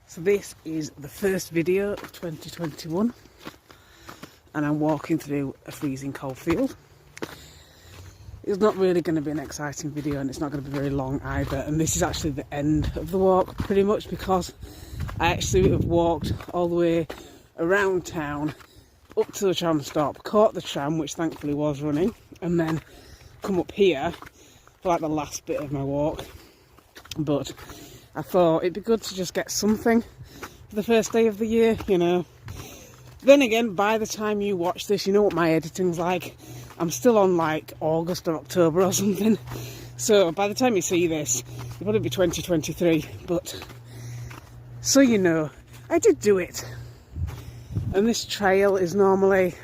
So this is the first video of 2021 and I'm walking through a freezing cold field. It's not really going to be an exciting video and it's not going to be very long either, and this is actually the end of the walk pretty much because I actually have walked all the way around town up to the tram stop, caught the tram which thankfully was running, and then come up here for like the last bit of my walk. But I thought it'd be good to just get something for the first day of the year, you know. Then again, by the time you watch this, you know what my editing's like. I'm still on like August or October or something. So by the time you see this, it'll probably be 2023. But so you know, I did do it. And this trail is normally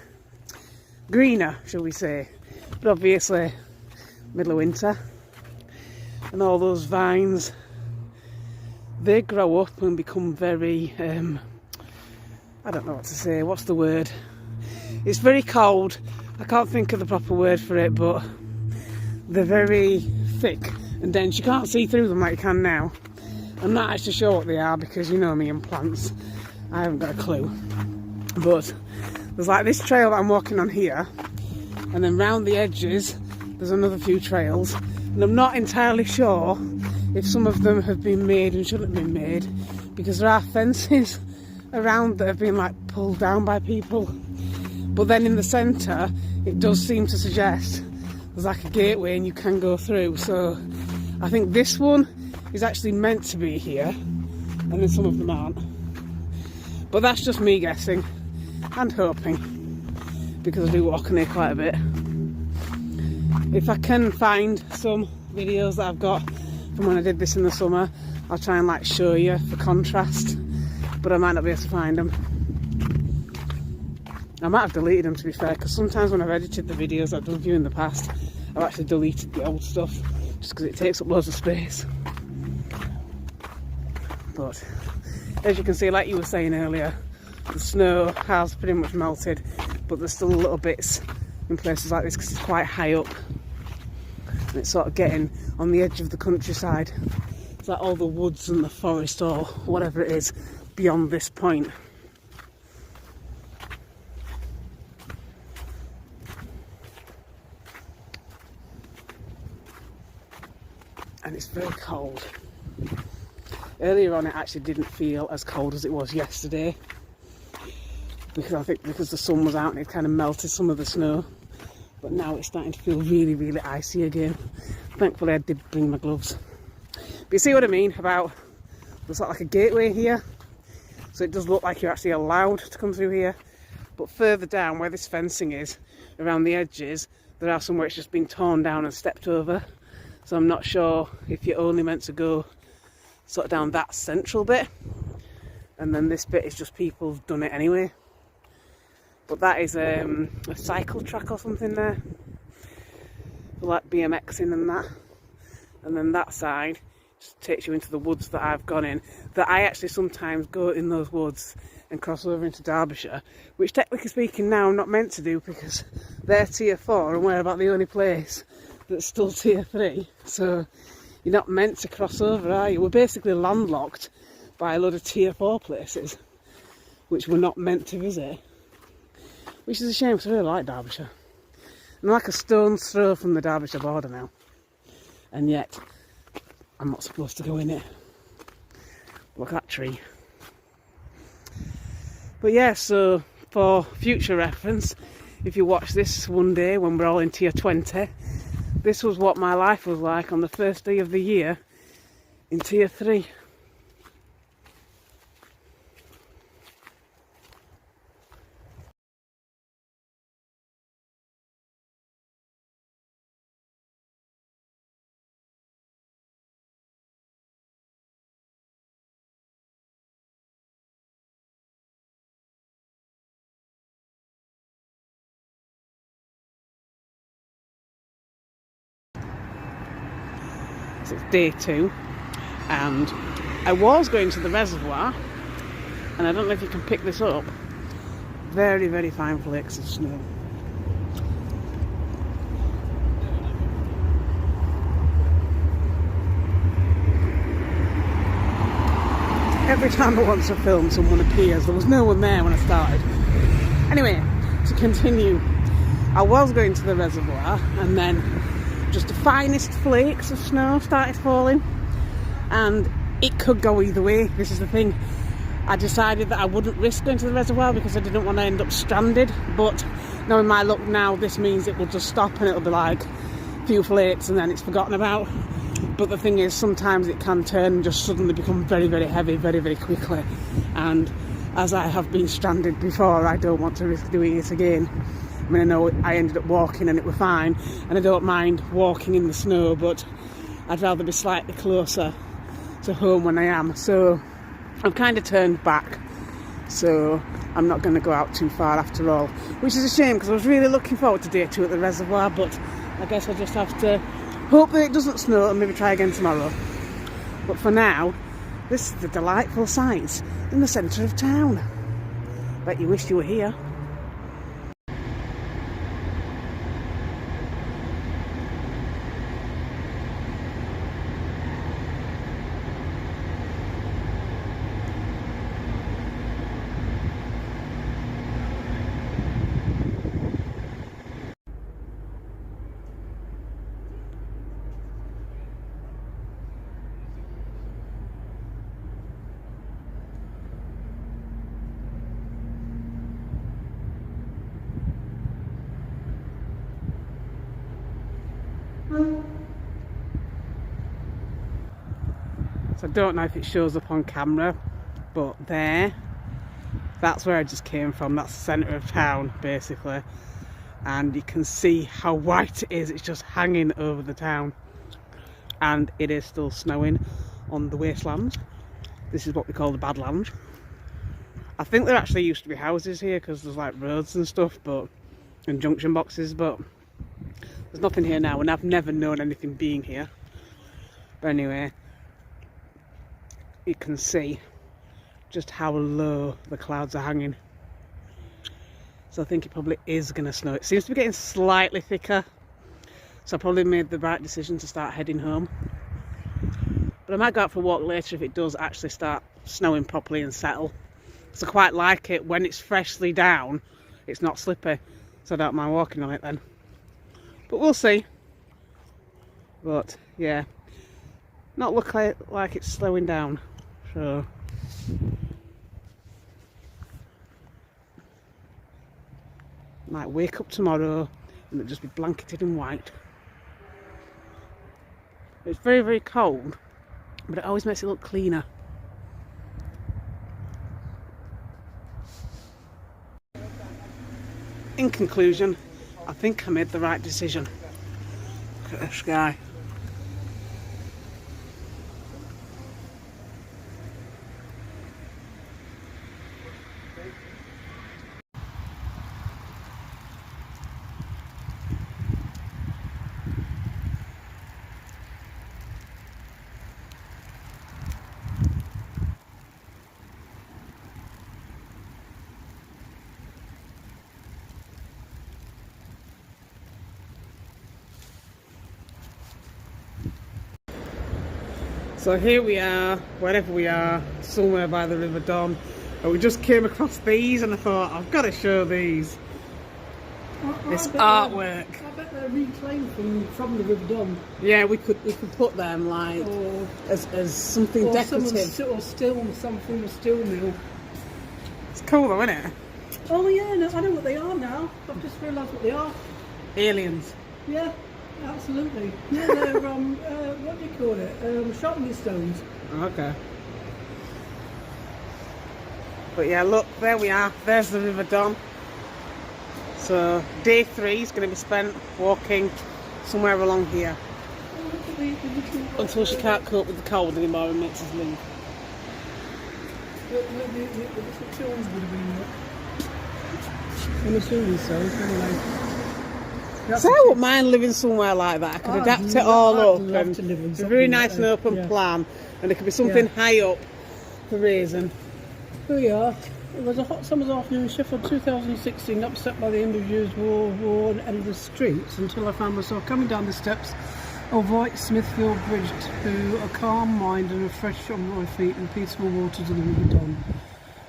greener, shall we say. But obviously, middle of winter. And all those vines, they grow up and become very, I don't know what to say, what's the word? It's very cold. I can't think of the proper word for it, but they're very thick and dense. You can't see through them like you can now. I'm not actually sure what they are because you know me and plants. I haven't got a clue. But there's like this trail that I'm walking on here, and then round the edges there's another few trails. And I'm not entirely sure if some of them have been made and shouldn't have been made because there are fences around that have been like pulled down by people. But then in the centre it does seem to suggest there's like a gateway and you can go through. So I think this one is actually meant to be here and then some of them aren't. But that's just me guessing and hoping because I do walk on here quite a bit. If I can find some videos that I've got from when I did this in the summer, I'll try and like show you for contrast, but I might not be able to find them. I might have deleted them to be fair, because sometimes when I've edited the videos I've done for you in the past, I've actually deleted the old stuff just because it takes up loads of space. But as you can see, like you were saying earlier, the snow has pretty much melted, but there's still little bits in places like this because it's quite high up and it's sort of getting on the edge of the countryside. It's like all the woods and the forest or whatever it is beyond this point. And it's very cold. Earlier on it actually didn't feel as cold as it was yesterday because I think because the sun was out and it kind of melted some of the snow, but now it's starting to feel really, really icy again. Thankfully I did bring my gloves. But you see what I mean about there's sort of like a gateway here, so it does look like you're actually allowed to come through here, but further down where this fencing is around the edges there are some where it's just been torn down and stepped over. So I'm not sure if you're only meant to go sort of down that central bit, and then this bit is just people who've done it anyway. But that is a cycle track or something there, for like BMXing and that. And then that side just takes you into the woods that I've gone in. That I actually sometimes go in those woods and cross over into Derbyshire, which technically speaking now I'm not meant to do because they're tier 4 and we're about the only place that's still tier 3, so you're not meant to cross over, are you? We're basically landlocked by a load of tier 4 places which we're not meant to visit, which is a shame because I really like Derbyshire. I'm like a stone's throw from the Derbyshire border now, and yet I'm not supposed to go in it. Look at that tree. But yeah, so for future reference, if you watch this one day when we're all in tier 20, this was what my life was like on the first day of the year in tier 3. So it's day 2 and I was going to the reservoir, and I don't know if you can pick this up, very, very fine flakes of snow. Every time I want to film, someone appears. There was no one there when I started. Anyway, to continue, I was going to the reservoir and then just the finest flakes of snow started falling, and it could go either way. This is the thing. I decided that I wouldn't risk going to the reservoir because I didn't want to end up stranded, but knowing my luck now, this means it will just stop and it'll be like a few flakes and then it's forgotten about. But the thing is, sometimes it can turn and just suddenly become very, very heavy very, very quickly, and as I have been stranded before, I don't want to risk doing it again. I mean, I know I ended up walking and it was fine, and I don't mind walking in the snow, but I'd rather be slightly closer to home when I am. So I've kind of turned back, so I'm not going to go out too far after all, which is a shame because I was really looking forward to day 2 at the reservoir, but I guess I'll just have to hope that it doesn't snow and maybe try again tomorrow. But for now, this is the delightful sights in the centre of town. Bet you wish you were here. So I don't know if it shows up on camera, but that's where I just came from. That's the centre of town basically, and you can see how white it is. It's just hanging over the town, and it is still snowing on the wasteland. This is what we call the Badlands. I think there actually used to be houses here because there's like roads and stuff, but and junction boxes, but there's nothing here now, and I've never known anything being here. But anyway, you can see just how low the clouds are hanging. So I think it probably is going to snow. It seems to be getting slightly thicker, so I probably made the right decision to start heading home. But I might go out for a walk later if it does actually start snowing properly and settle. So I quite like it when it's freshly down, it's not slippy, so I don't mind walking on it then. But we'll see. But yeah, not look like it's slowing down. So might wake up tomorrow and it'll just be blanketed in white. It's very, very cold, but it always makes it look cleaner. In conclusion, I think I made the right decision. Look at the sky. So here we are, wherever we are, somewhere by the River Don. And we just came across these and I thought, I've got to show these. This artwork. I bet they're reclaimed from the River Don. Yeah, we could put them like as something decorative. Or still some form of steel mill. It's cool though, isn't it? Oh yeah, no, I know what they are now. I've just realised what they are. Aliens. Yeah. Absolutely. Yeah, they're what do you call it? Sharpening stones. Okay. But yeah, look, there we are. There's the River Don. So day 3 is going to be spent walking somewhere along here until she can't cope with the cold anymore and makes us leave. The little children would have been. I'm assuming so. Anyway. So I wouldn't mind living somewhere like that. I could adapt it all up and it's a very nice and open plan, and it could be something high up for raising. Here we are. It was a hot summer's afternoon in Sheffield 2016, upset by the end of year's war and endless streets, until I found myself coming down the steps Avoid Smithfield Bridge to a calm mind and refreshed on my feet in peaceful waters of the River Don.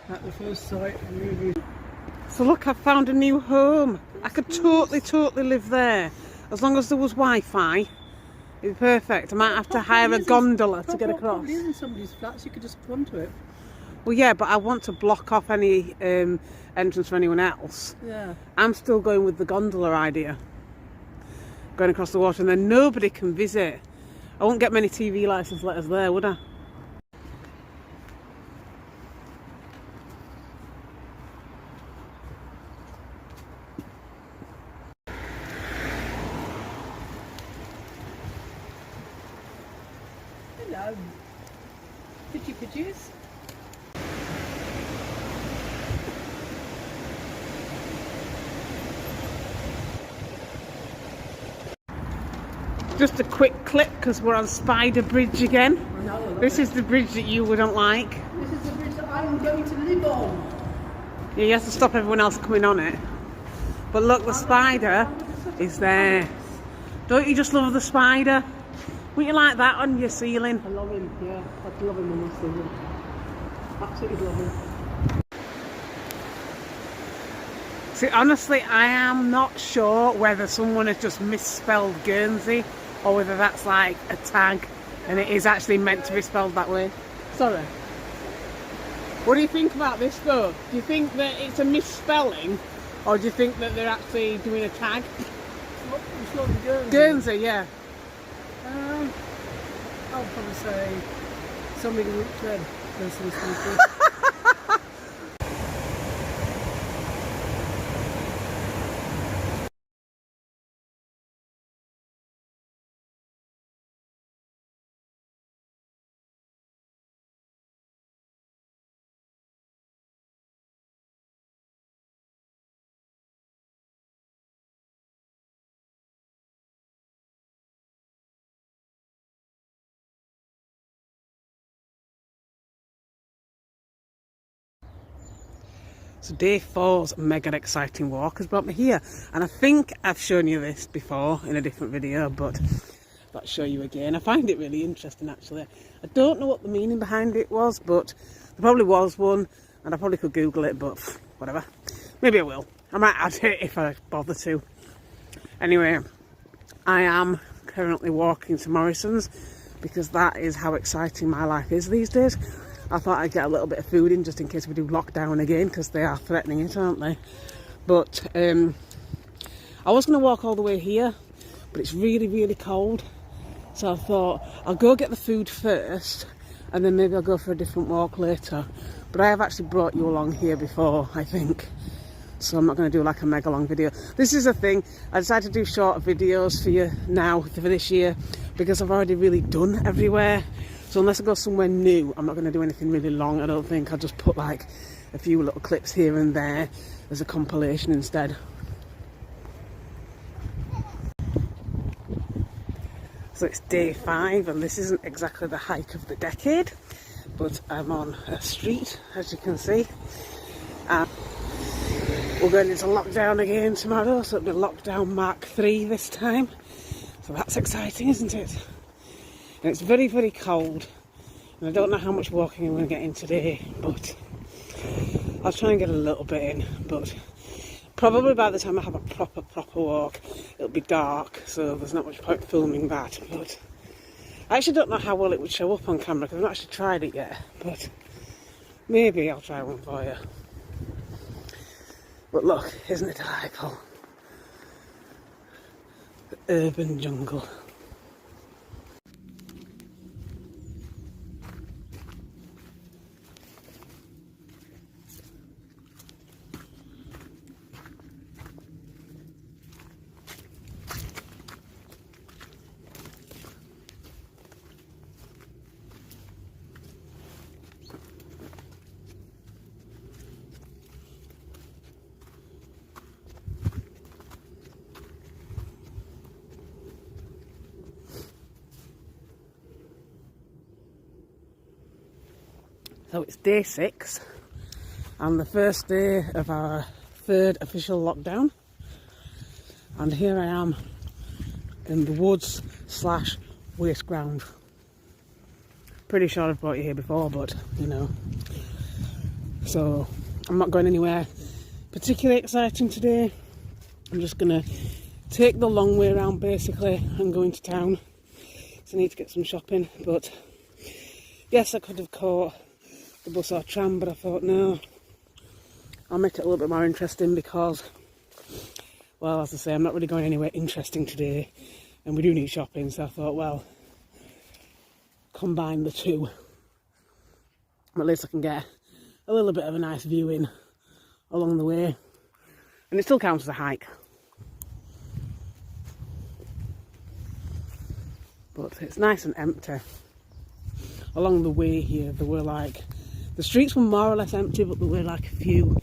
At the first sight, I knew. So look, I've found a new home. I could totally live there. As long as there was Wi-Fi, it'd be perfect. I might have to hire a gondola to get across. Probably isn't somebody's flat, so you could just come to it. Well, yeah, but I want to block off any entrance for anyone else. Yeah. I'm still going with the gondola idea. Going across the water and then nobody can visit. I won't get many TV licence letters there, would I? Hello. Pitches. Just a quick clip because we're on Spider Bridge again. This is the bridge that you wouldn't like. This is the bridge that I'm going to live on. Yeah, you have to stop everyone else coming on it. But look, the spider is there. Don't you just love the spider? Wouldn't you like that on your ceiling? I love him, yeah. I'd love him on my ceiling. Absolutely love him. See, honestly, I am not sure whether someone has just misspelled Guernsey or whether that's like a tag and it is actually meant to be spelled that way. Sorry. What do you think about this though? Do you think that it's a misspelling or do you think that they're actually doing a tag? It's not Guernsey. Guernsey, yeah. I'll probably say something in which red. So day 4's mega exciting walk has brought me here, and I think I've shown you this before in a different video, but I'll show you again. I find it really interesting actually. I don't know what the meaning behind it was, but there probably was one and I probably could Google it, but whatever. Maybe I will. I might add it if I bother to. Anyway, I am currently walking to Morrison's because that is how exciting my life is these days. I thought I'd get a little bit of food in just in case we do lockdown again, because they are threatening it, aren't they? But I was going to walk all the way here, but it's really cold. So I thought I'll go get the food first and then maybe I'll go for a different walk later. But I have actually brought you along here before, I think. So I'm not going to do like a mega long video. This is the thing, I decided to do short videos for you now for this year because I've already really done everywhere. So unless I go somewhere new, I'm not going to do anything really long, I don't think. I'll just put like a few little clips here and there as a compilation instead. So it's day 5 and this isn't exactly the hike of the decade, but I'm on a street, as you can see. We're going into lockdown again tomorrow, so it'll be lockdown Mark 3 this time. So that's exciting, isn't it? And it's very cold, and I don't know how much walking I'm going to get in today, but I'll try and get a little bit in, but probably by the time I have a proper walk, it'll be dark, so there's not much point filming that, but I actually don't know how well it would show up on camera, because I've not actually tried it yet, but maybe I'll try one for you. But look, isn't it delightful? The urban jungle. So it's day 6 and the first day of our 3rd official lockdown, and here I am in the woods slash waste ground. Pretty sure I've brought you here before, but you know. So I'm not going anywhere particularly exciting today. I'm just gonna take the long way around basically and go into town. So I need to get some shopping, but yes, I could have caught the bus or tram, but I thought no, I'll make it a little bit more interesting because, well, as I say, I'm not really going anywhere interesting today and we do need shopping, so I thought, well, combine the two. At least I can get a little bit of a nice viewing along the way, and it still counts as a hike. But it's nice and empty. Along the way here, there were like, the streets were more or less empty, but there were like a few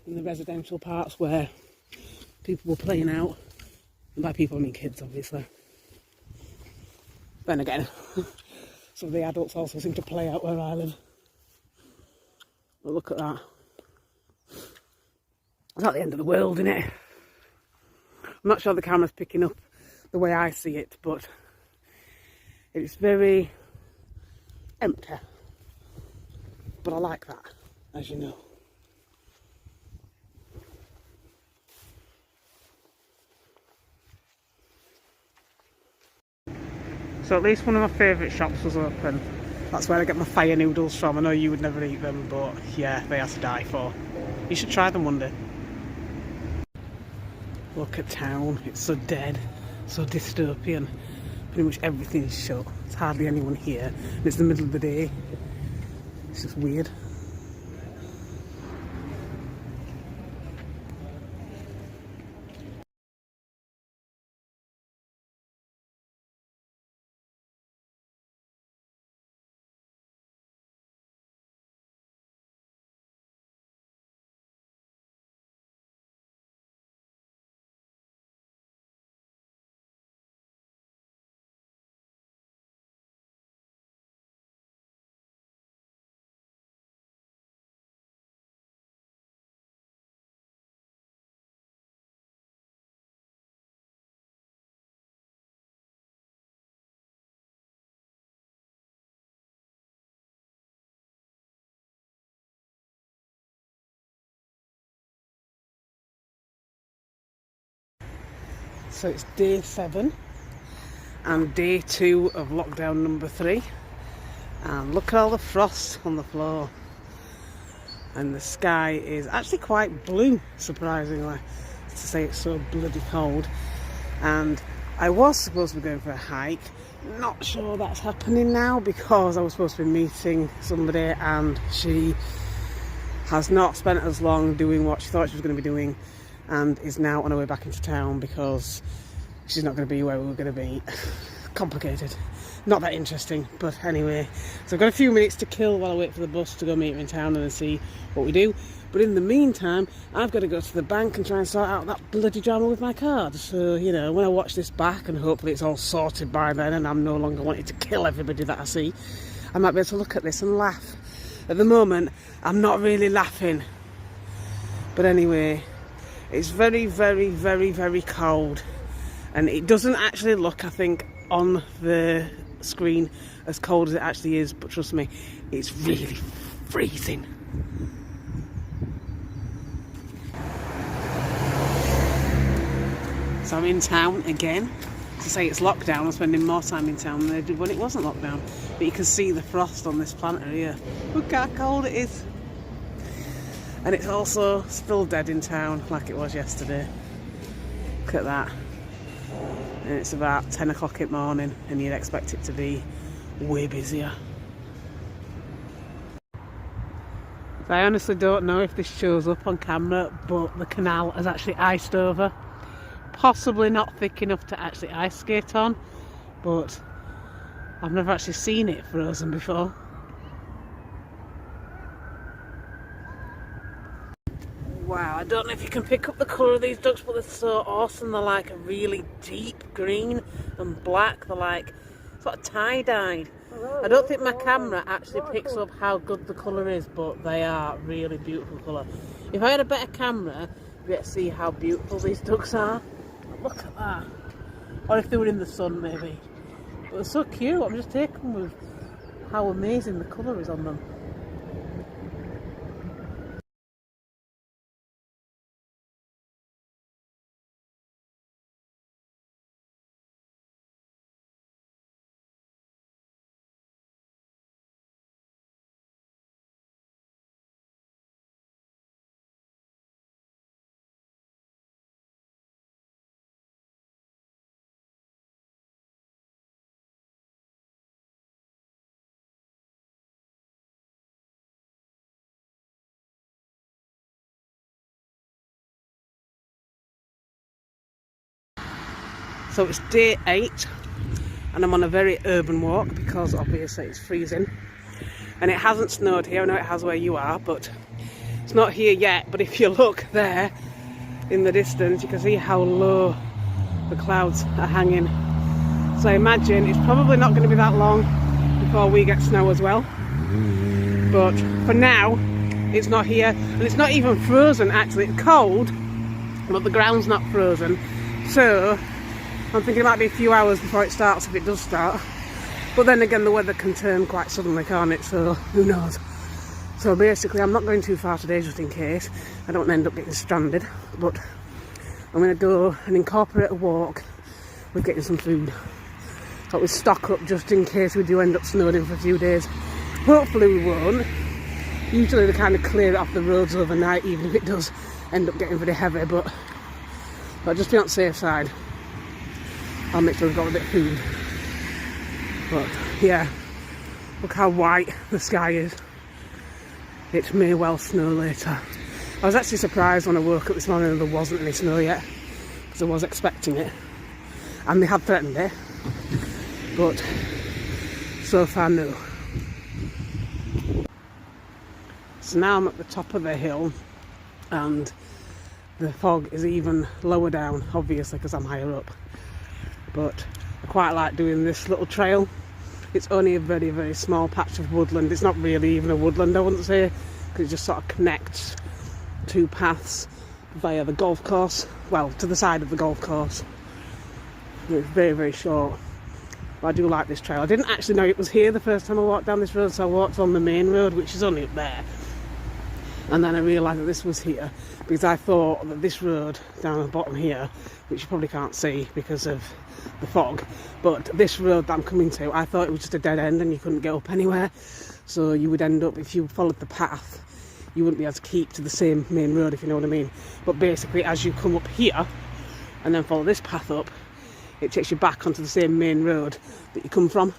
in the residential parts where people were playing out. And by people I mean kids, obviously. Then again, some of the adults also seem to play out where I live. But look at that. It's not the end of the world, innit? I'm not sure the camera's picking up the way I see it, but it's very empty. But I like that, as you know. So at least one of my favourite shops was open. That's where I get my fire noodles from. I know you would never eat them, but yeah, they are to die for. You should try them one day. Look at town, it's so dead, so dystopian. Pretty much everything's shut. There's hardly anyone here. And it's the middle of the day. It's just weird. So it's day 7 and day 2 of lockdown number 3, and look at all the frost on the floor, and the sky is actually quite blue, surprisingly, to say it's so bloody cold. And I was supposed to be going for a hike, not sure that's happening now because I was supposed to be meeting somebody and she has not spent as long doing what she thought she was going to be doing and is now on her way back into town because she's not going to be where we were going to be. Complicated. Not that interesting, but anyway. So I've got a few minutes to kill while I wait for the bus to go meet her in town and then see what we do. But in the meantime, I've got to go to the bank and try and sort out that bloody drama with my card. So, you know, when I watch this back and hopefully it's all sorted by then and I'm no longer wanting to kill everybody that I see, I might be able to look at this and laugh. At the moment, I'm not really laughing. But anyway, it's very, very, very, very cold. And it doesn't actually look, I think, on the screen as cold as it actually is. But trust me, it's really freezing. So I'm in town again. To say it's lockdown, I'm spending more time in town than I did when it wasn't lockdown. But you can see the frost on this planter here. Look how cold it is. And it's also still dead in town like it was yesterday. Look at that. And it's about 10 o'clock in the morning and you'd expect it to be way busier. I honestly don't know if this shows up on camera, but the canal has actually iced over. Possibly not thick enough to actually ice skate on, but I've never actually seen it frozen before. Wow, I don't know if you can pick up the colour of these ducks, but they're so awesome. They're like a really deep green and black. They're like sort of tie-dyed. I don't think my camera actually picks up how good the colour is, but they are really beautiful colour. If I had a better camera, you'd get to see how beautiful these ducks are. Look at that. Or if they were in the sun, maybe. But they're so cute. I'm just taken with how amazing the colour is on them. So it's day 8 and I'm on a very urban walk because obviously it's freezing. And it hasn't snowed here. I know it has where you are, but it's not here yet. But if you look there in the distance, you can see how low the clouds are hanging. So I imagine it's probably not going to be that long before we get snow as well. But for now, it's not here. And it's not even frozen actually. It's cold, but the ground's not frozen. So I'm thinking it might be a few hours before it starts, if it does start. But then again, the weather can turn quite suddenly, can't it? So who knows? So basically, I'm not going too far today, just in case I don't end up getting stranded. But I'm going to go and incorporate a walk with getting some food. So we stock up just in case we do end up snowed in for a few days. Hopefully we won't. Usually they kind of clear it off the roads overnight, even if it does end up getting very heavy. But just be on the safe side. I'll make sure we've got a bit of food. But yeah, look how white the sky is. It may well snow later. I was actually surprised when I woke up this morning and there wasn't any snow yet, because I was expecting it. And they had threatened it. But so far no. So now I'm at the top of the hill and the fog is even lower down, obviously because I'm higher up. But I quite like doing this little trail. It's only a very, very small patch of woodland. It's not really even a woodland, I wouldn't say, because it just sort of connects two paths via the golf course. Well, to the side of the golf course. It's very, very short. But I do like this trail. I didn't actually know it was here the first time I walked down this road, so I walked on the main road, which is only up there. And then I realised that this was here, because I thought that this road down the bottom here, which you probably can't see because of the fog, but this road that I'm coming to, I thought it was just a dead end and you couldn't get up anywhere. So you would end up, if you followed the path, you wouldn't be able to keep to the same main road, if you know what I mean. But basically, as you come up here and then follow this path up, it takes you back onto the same main road that you come from.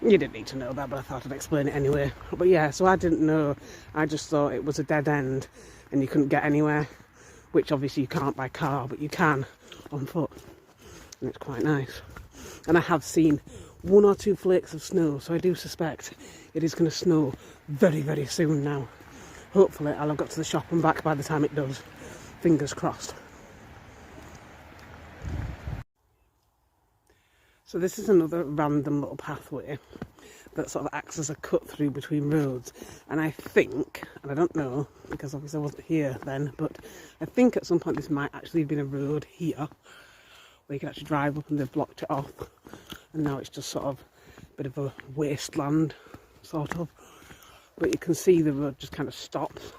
You didn't need to know that, but I thought I'd explain it anyway. But yeah, so I didn't know. I just thought it was a dead end and you couldn't get anywhere, which obviously you can't by car, but you can on foot. And it's quite nice. And I have seen 1 or 2 flakes of snow, so I do suspect it is going to snow very, very soon now. Hopefully I'll have got to the shop and back by the time it does. Fingers crossed. So this is another random little pathway that sort of acts as a cut through between roads. And I think, and I don't know, because obviously I wasn't here then, but I think at some point this might actually have been a road here, where you can actually drive up and they've blocked it off. And now it's just sort of a bit of a wasteland, sort of. But you can see the road just kind of stops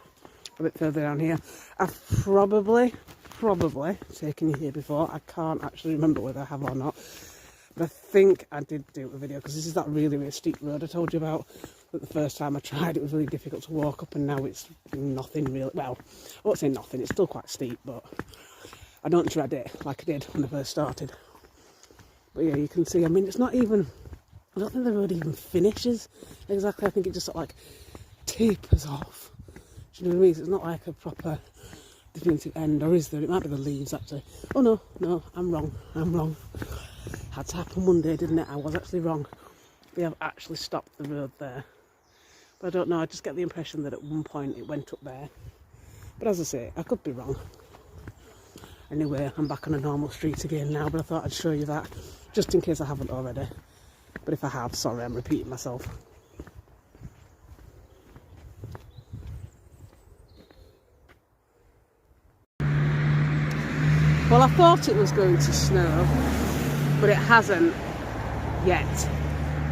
a bit further down here. I've probably taken you here before. I can't actually remember whether I have or not. But I think I did do a video, because this is that really, really steep road I told you about. But the first time I tried, it was really difficult to walk up, and now it's nothing really. Well, I won't say nothing, it's still quite steep, but I don't dread it like I did when I first started. But yeah, you can see, I mean, it's not even, I don't think the road even finishes exactly. I think it just sort of like tapers off. Do you know what I mean? So it's not like a proper definitive end, or is there? It might be the leaves actually. Oh no, I'm wrong. Had to happen one day, didn't it? I was actually wrong. They have actually stopped the road there. But I don't know, I just get the impression that at one point it went up there. But as I say, I could be wrong. Anyway, I'm back on a normal street again now, but I thought I'd show you that, just in case I haven't already. But if I have, sorry, I'm repeating myself. Well, I thought it was going to snow, but it hasn't yet.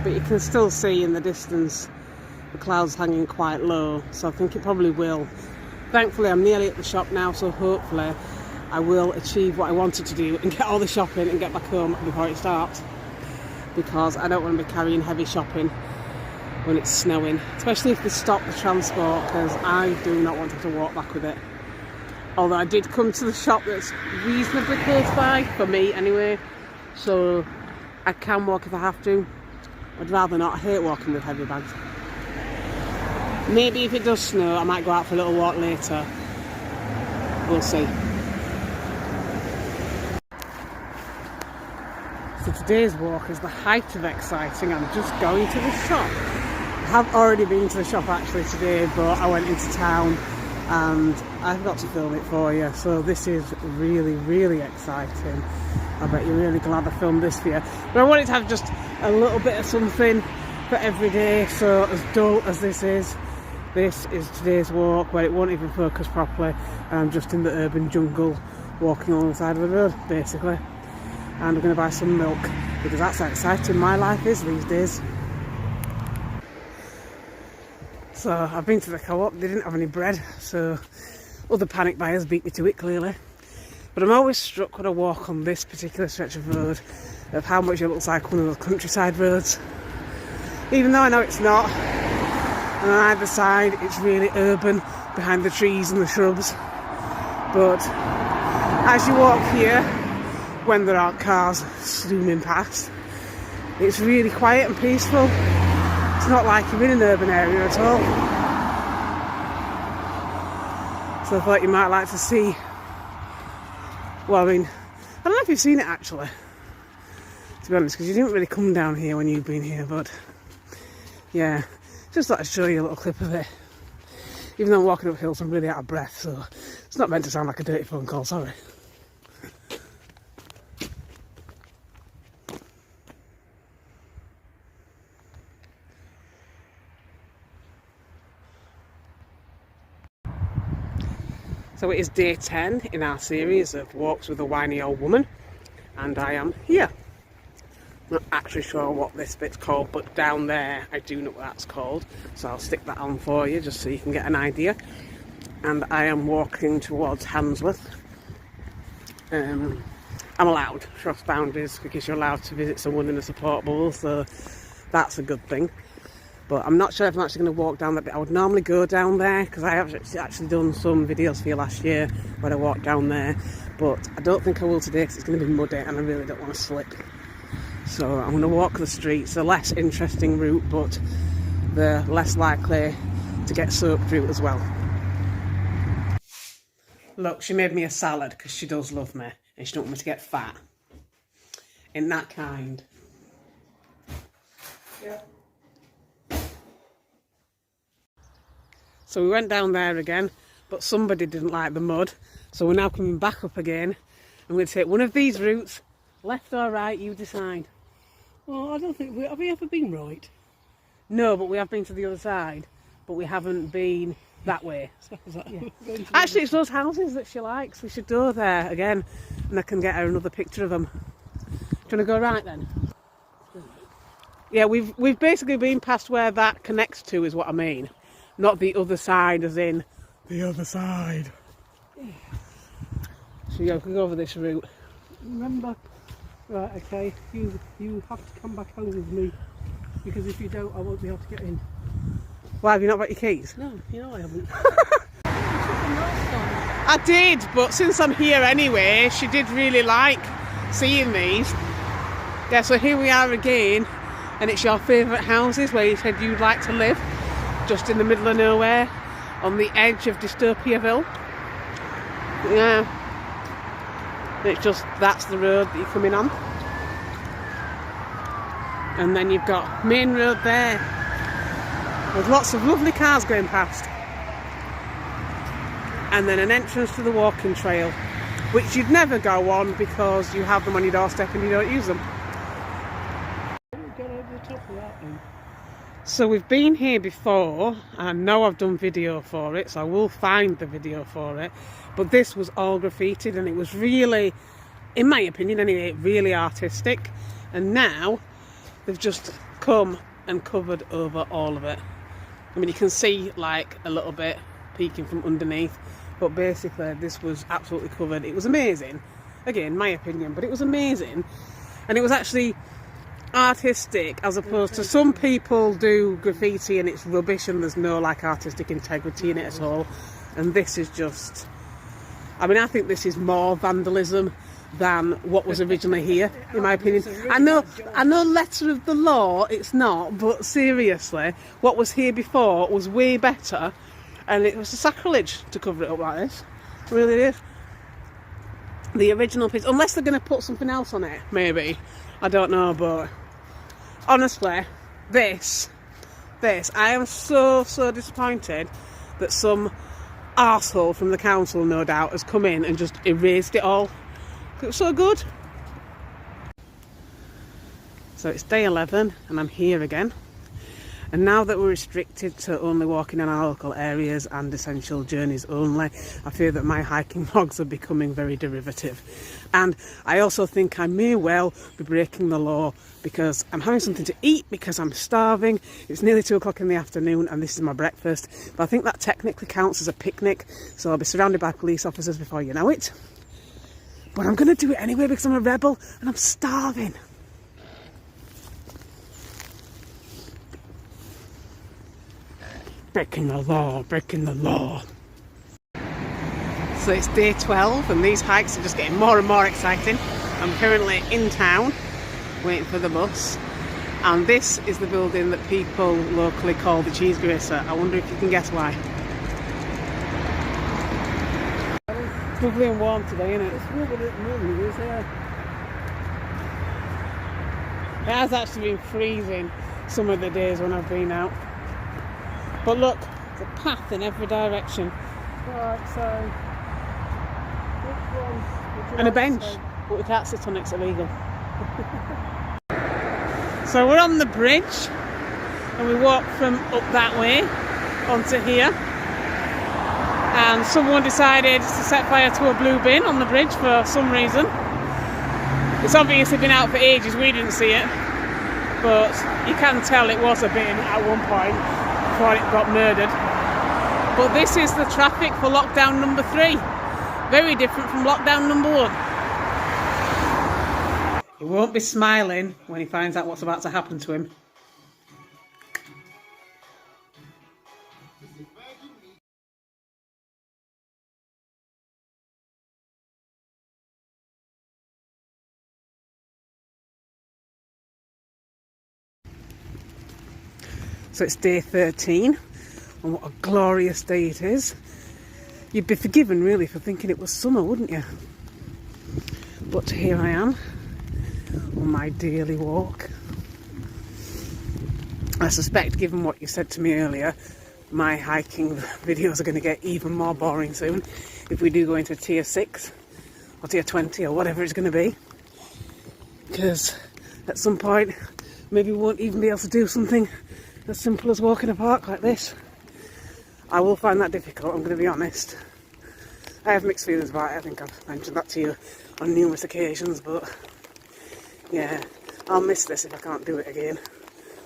But you can still see in the distance the clouds hanging quite low, so I think it probably will. Thankfully, I'm nearly at the shop now, so hopefully I will achieve what I wanted to do and get all the shopping and get back home before it starts, because I don't want to be carrying heavy shopping when it's snowing, especially if they stop the transport, because I do not want to have to walk back with it. Although I did come to the shop that's reasonably close by, for me anyway, so I can walk if I have to. I'd rather not. I hate walking with heavy bags. Maybe if it does snow I might go out for a little walk later. We'll see. So today's walk is the height of exciting. I'm just going to the shop. I have already been to the shop actually today, but I went into town and I forgot to film it for you, so this is really, really exciting. I bet you're really glad I filmed this for you. But I wanted to have just a little bit of something for every day, so as dull as this is today's walk, where it won't even focus properly, and I'm just in the urban jungle walking along the side of the road basically. And I'm going to buy some milk, because that's how exciting my life is these days. So I've been to the co-op, they didn't have any bread, so other panic buyers beat me to it clearly. But I'm always struck when I walk on this particular stretch of road of how much it looks like one of those countryside roads. Even though I know it's not, and on either side it's really urban behind the trees and the shrubs. But as you walk here, when there aren't cars zooming past, it's really quiet and peaceful. It's not like you're in an urban area at all. So I thought you might like to see. Well, I mean, I don't know if you've seen it actually, to be honest, because you didn't really come down here when you've been here, but yeah, just thought I'd show you a little clip of it. Even though I'm walking up hills, I'm really out of breath, so it's not meant to sound like a dirty phone call, sorry. So it is day 10 in our series of walks with a whiny old woman, and I am here. I'm not actually sure what this bit's called, but down there I do know what that's called, so I'll stick that on for you just so you can get an idea. And I am walking towards Handsworth. I'm allowed to cross boundaries because you're allowed to visit someone in a support bubble, so that's a good thing. But I'm not sure if I'm actually going to walk down that bit. I would normally go down there because I have actually done some videos for you last year where I walked down there, but I don't think I will today because it's going to be muddy and I really don't want to slip. So I'm going to walk the streets, the less interesting route, but the less likely to get soaked route as well. Look, she made me a salad because she does love me and she don't want me to get fat. Ain't that kind? Yeah. So we went down there again, but somebody didn't like the mud, so we're now coming back up again. I'm going to take one of these routes, left or right, you decide. Well, I don't think have we ever been right? No, but we have been to the other side, but we haven't been that way. Yeah. Actually, it's those houses that she likes. We should go there again, and I can get her another picture of them. Do you want to go right then? Yeah, we've basically been past where that connects to, is what I mean. Not the other side, as in the other side. Yeah. So yeah, we can go over this route. Remember, right? Okay, you have to come back home with me, because if you don't, I won't be able to get in. Why, have you not got your keys? No, you know I haven't. I did, but since I'm here anyway, she did really like seeing these. Yeah, so here we are again, and it's your favourite houses where you said you'd like to live. Just in the middle of nowhere, on the edge of Dystopiaville. Yeah. It's just, that's the road that you're coming on. And then you've got main road there, with lots of lovely cars going past. And then an entrance to the walking trail, which you'd never go on because you have them on your doorstep and you don't use them. Get over the top of that then. So we've been here before. I know I've done video for it, so I will find the video for it. But this was all graffitied and it was really, in my opinion anyway, really artistic. And now they've just come and covered over all of it. I mean, you can see like a little bit peeking from underneath, but basically this was absolutely covered. It was amazing. Again, my opinion, but it was amazing. And it was actually artistic, as opposed to some people do graffiti and it's rubbish and there's no like artistic integrity in it at all. And this is just, I mean, I think this is more vandalism than what was originally here, in my opinion. I know letter of the law it's not, but seriously, what was here before was way better, and it was a sacrilege to cover it up like this. It really is. The original piece, unless they're going to put something else on it, maybe. I don't know, but honestly, this, I am so disappointed that some arsehole from the council, no doubt, has come in and just erased it all. It was so good. So it's day 11 and I'm here again. And now that we're restricted to only walking in our local areas and essential journeys only, I fear that my hiking vlogs are becoming very derivative. And I also think I may well be breaking the law because I'm having something to eat because I'm starving. It's nearly 2 o'clock in the afternoon and this is my breakfast. But I think that technically counts as a picnic, so I'll be surrounded by police officers before you know it. But I'm going to do it anyway because I'm a rebel and I'm starving. Breaking the law, breaking the law. So it's day 12 and these hikes are just getting more and more exciting. I'm currently in town waiting for the bus, and this is the building that people locally call the cheese grater. I wonder if you can guess why. It's lovely and warm today, isn't it? It's lovely, is it? It has actually been freezing some of the days when I've been out. But look, there's a path in every direction. Right, so which one would you And a like to bench, say? but we can't sit on it, it's illegal. So we're on the bridge and we walk from up that way onto here. And someone decided to set fire to a blue bin on the bridge for some reason. It's obviously been out for ages, we didn't see it. But you can tell it was a bin at one point before it got murdered. But this is the traffic for lockdown number 3. Very different from lockdown number 1. He won't be smiling when he finds out what's about to happen to him. So it's day 13, and what a glorious day it is. You'd be forgiven really for thinking it was summer, wouldn't you? But here I am on my daily walk. I suspect, given what you said to me earlier, my hiking videos are going to get even more boring soon if we do go into tier 6 or tier 20 or whatever it's going to be. Because at some point maybe we won't even be able to do something as simple as walk in a park like this. I will find that difficult, I'm going to be honest. I have mixed feelings about it, I think I've mentioned that to you on numerous occasions, but yeah, I'll miss this if I can't do it again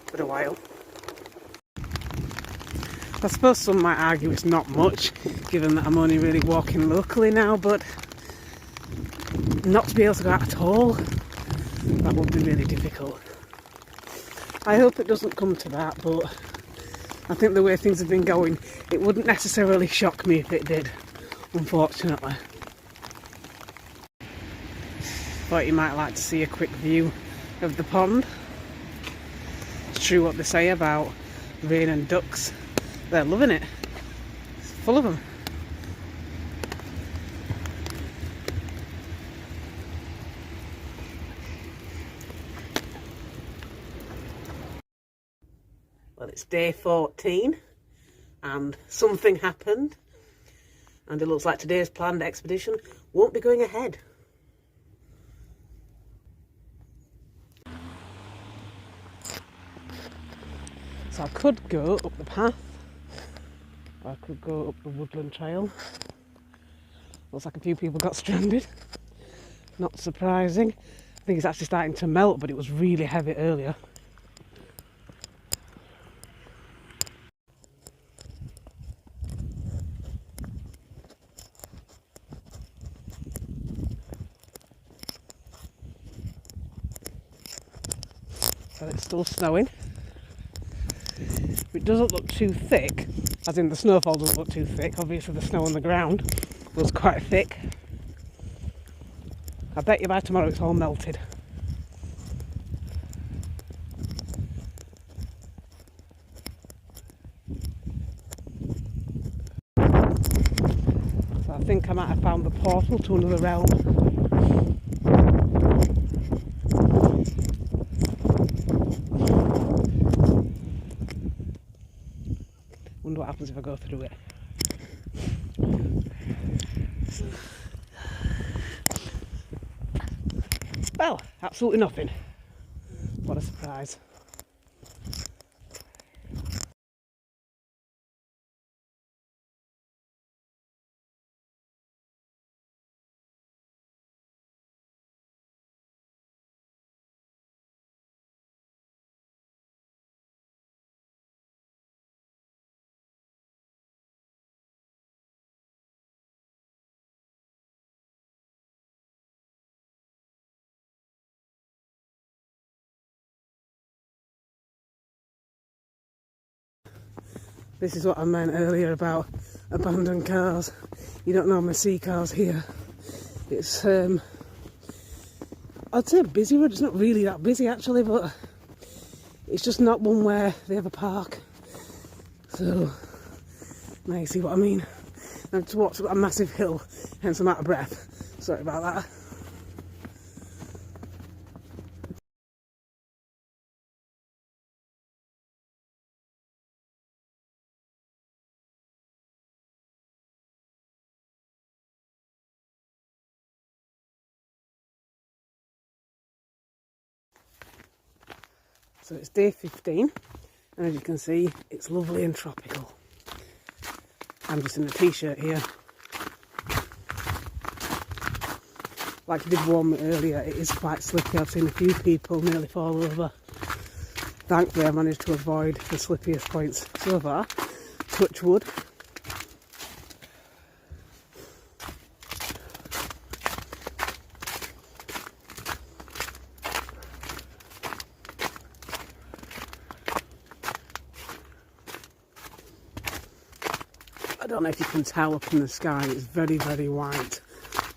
for a while. I suppose some might argue it's not much, given that I'm only really walking locally now, but not to be able to go out at all, that would be really difficult. I hope it doesn't come to that, but I think the way things have been going, it wouldn't necessarily shock me if it did, unfortunately. Thought you might like to see a quick view of the pond. It's true what they say about rain and ducks. They're loving it. It's full of them. Well, it's day 14 and something happened, and it looks like today's planned expedition won't be going ahead. So I could go up the path, or I could go up the woodland trail. Looks like a few people got stranded. Not surprising. I think it's actually starting to melt, but it was really heavy earlier. So it's still snowing. It doesn't look too thick, as in the snowfall doesn't look too thick. Obviously the snow on the ground was quite thick. I bet you by tomorrow it's all melted. So I think I might have found the portal to another realm. Wonder what happens if I go through it. Well, absolutely nothing. What a surprise. This is what I meant earlier about abandoned cars. You don't normally see cars here. It's, I'd say a busy road. It's not really that busy actually, but it's just not one where they have a park. So, now you see what I mean. I've just walked up a massive hill, hence I'm out of breath. Sorry about that. So it's day 15, and as you can see, it's lovely and tropical. I'm just in a t-shirt here. Like it did warn me earlier, it is quite slippy. I've seen a few people nearly fall over. Thankfully I managed to avoid the slippiest points so far. Touch wood. I don't know if you can tell up in the sky, it's very, very white.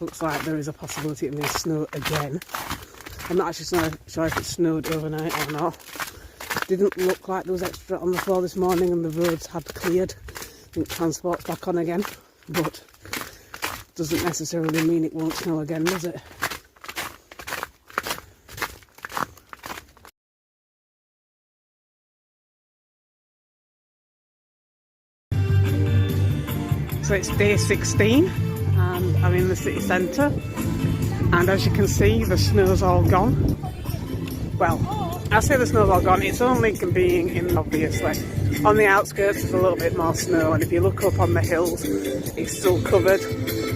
Looks like there is a possibility it may snow again. I'm not actually sure if it snowed overnight or not. Didn't look like there was extra on the floor this morning and the roads had cleared. I think transport's back on again, but doesn't necessarily mean it won't snow again, does it? So it's day 16 and I'm in the city centre, and as you can see the snow's all gone. Well, I say the snow's all gone, it's only being in obviously. On the outskirts there's a little bit more snow, and if you look up on the hills it's still covered,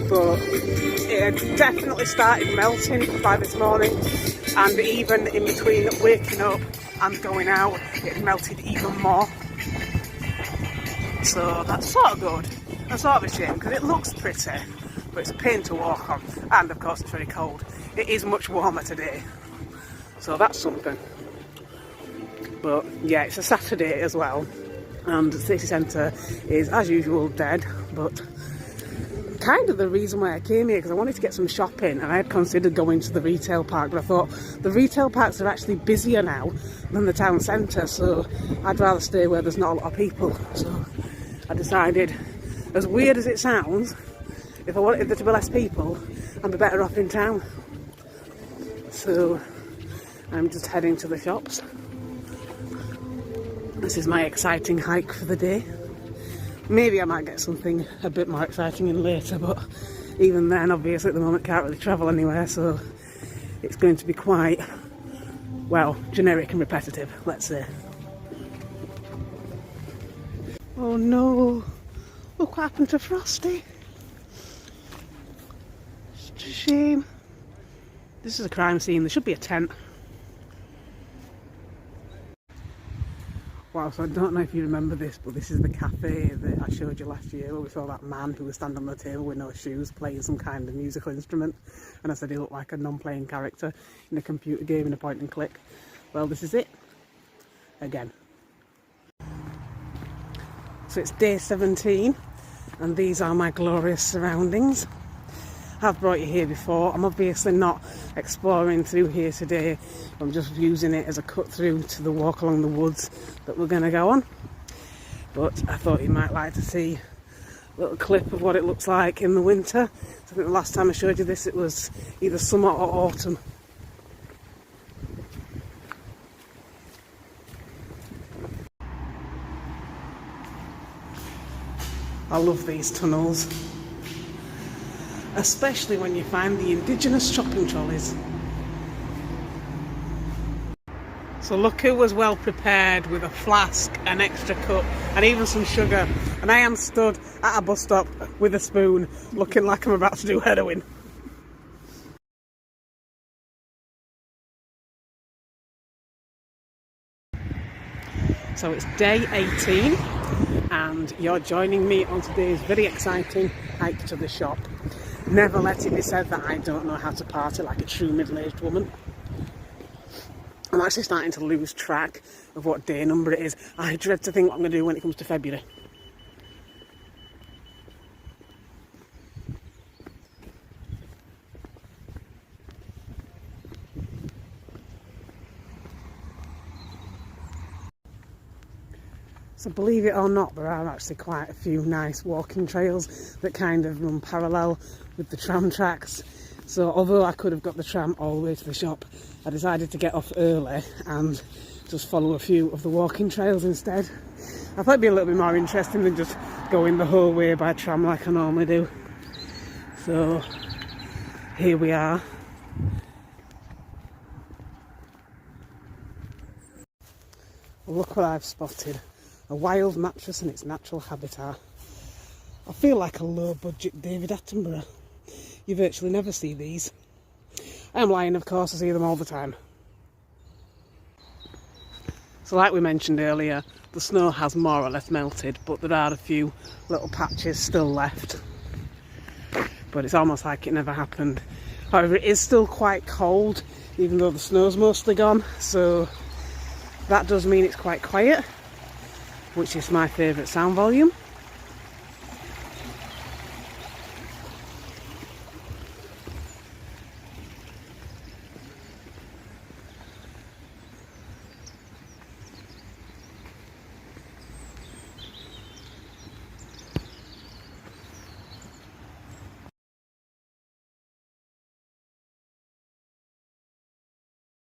but it had definitely started melting by this morning, and even in between waking up and going out it had melted even more. So that's sort of good. That's sort of a shame because it looks pretty, but it's a pain to walk on, and of course it's very cold. It is much warmer today, so that's something. But yeah, it's a Saturday as well, and the city centre is as usual dead, but kind of the reason why I came here, because I wanted to get some shopping, and I had considered going to the retail park, but I thought the retail parks are actually busier now than the town centre, so I'd rather stay where there's not a lot of people. So I decided, as weird as it sounds, if I wanted there to be less people, I'd be better off in town. So I'm just heading to the shops. This is my exciting hike for the day. Maybe I might get something a bit more exciting in later, but even then, obviously at the moment can't really travel anywhere, so it's going to be quite, well, generic and repetitive, let's say. Oh no, look what happened to Frosty. Such a shame. This is a crime scene, there should be a tent. Wow, so I don't know if you remember this, but this is the cafe that I showed you last year where we saw that man who was standing on the table with no shoes playing some kind of musical instrument, and I said he looked like a non-playing character in a computer game in a point and click. Well, this is it again. So it's day 17 and these are my glorious surroundings. I've brought you here before. I'm obviously not exploring through here today. I'm just using it as a cut through to the walk along the woods that we're going to go on. But I thought you might like to see a little clip of what it looks like in the winter. So I think the last time I showed you this it was either summer or autumn. I love these tunnels, especially when you find the indigenous shopping trolleys. So look who was well prepared with a flask, an extra cup and even some sugar, and I am stood at a bus stop with a spoon looking like I'm about to do heroin. So it's day 18 and you're joining me on today's very exciting hike to the shop. Never let it be said that I don't know how to party like a true middle-aged woman. I'm actually starting to lose track of what day number it is. I dread to think what I'm going to do when it comes to February. So believe it or not, there are actually quite a few nice walking trails that kind of run parallel with the tram tracks. So although I could have got the tram all the way to the shop, I decided to get off early and just follow a few of the walking trails instead. I thought it'd be a little bit more interesting than just going the whole way by tram like I normally do. So here we are. Look what I've spotted. A wild mattress in its natural habitat. I feel like a low-budget David Attenborough. You virtually never see these. I am lying, of course, I see them all the time. So like we mentioned earlier, the snow has more or less melted, but there are a few little patches still left. But it's almost like it never happened. However, it is still quite cold, even though the snow's mostly gone, so that does mean it's quite quiet, which is my favourite sound volume.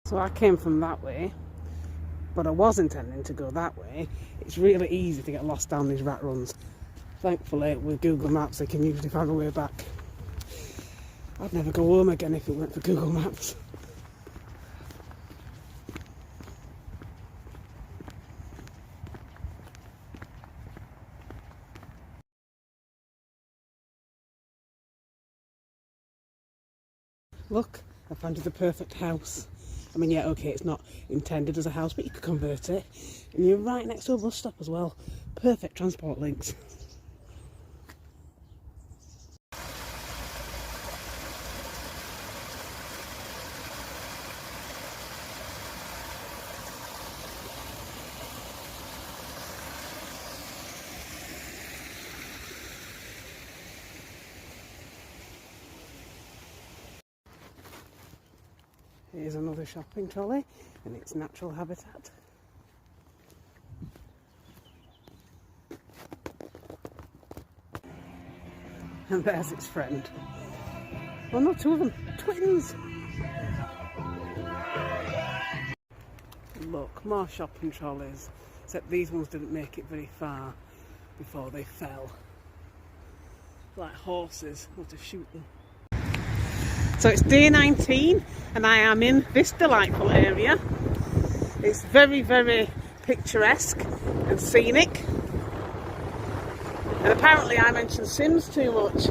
So I came from that way, but I was intending to go that way. It's really easy to get lost down these rat runs. Thankfully, with Google Maps, they can usually find a way back. I'd never go home again if it weren't for Google Maps. Look, I found you the perfect house. I mean, yeah, okay, it's not intended as a house, but you could convert it. And you're right next to a bus stop as well. Perfect transport links. Here's another shopping trolley in its natural habitat. And there's its friend. Well, not two of them, twins! Look, more shopping trolleys, except these ones didn't make it very far before they fell. Like horses, want to shoot them. So it's day 19 and I am in this delightful area. It's very, very picturesque and scenic. And apparently I mentioned Sims too much.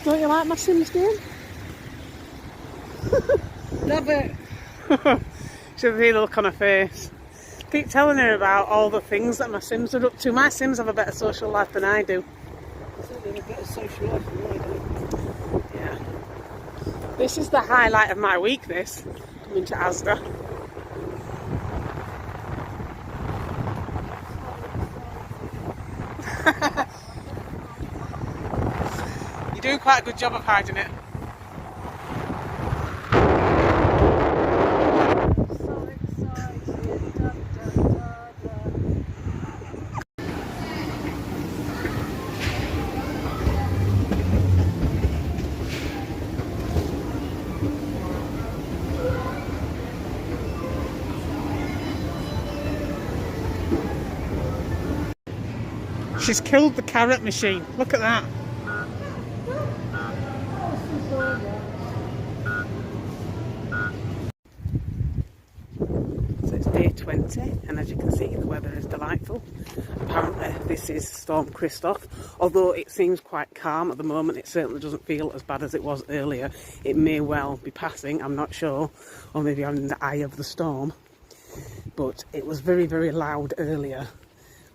Don't you like my Sims game? Love it. Should see the look on her face. Keep telling her about all the things that my Sims are up to. My Sims have a better social life than I do. Certainly a better social life than I do. Yeah. This is the highlight of my week, this. Coming to Asda. You do quite a good job of hiding it. So excited. Da, da, da, da. She's killed the carrot machine. Look at that. So it's day 20, and as you can see, the weather is delightful. Apparently, this is Storm Christoph. Although it seems quite calm at the moment, it certainly doesn't feel as bad as it was earlier. It may well be passing, I'm not sure, or maybe I'm in the eye of the storm. But it was very, very loud earlier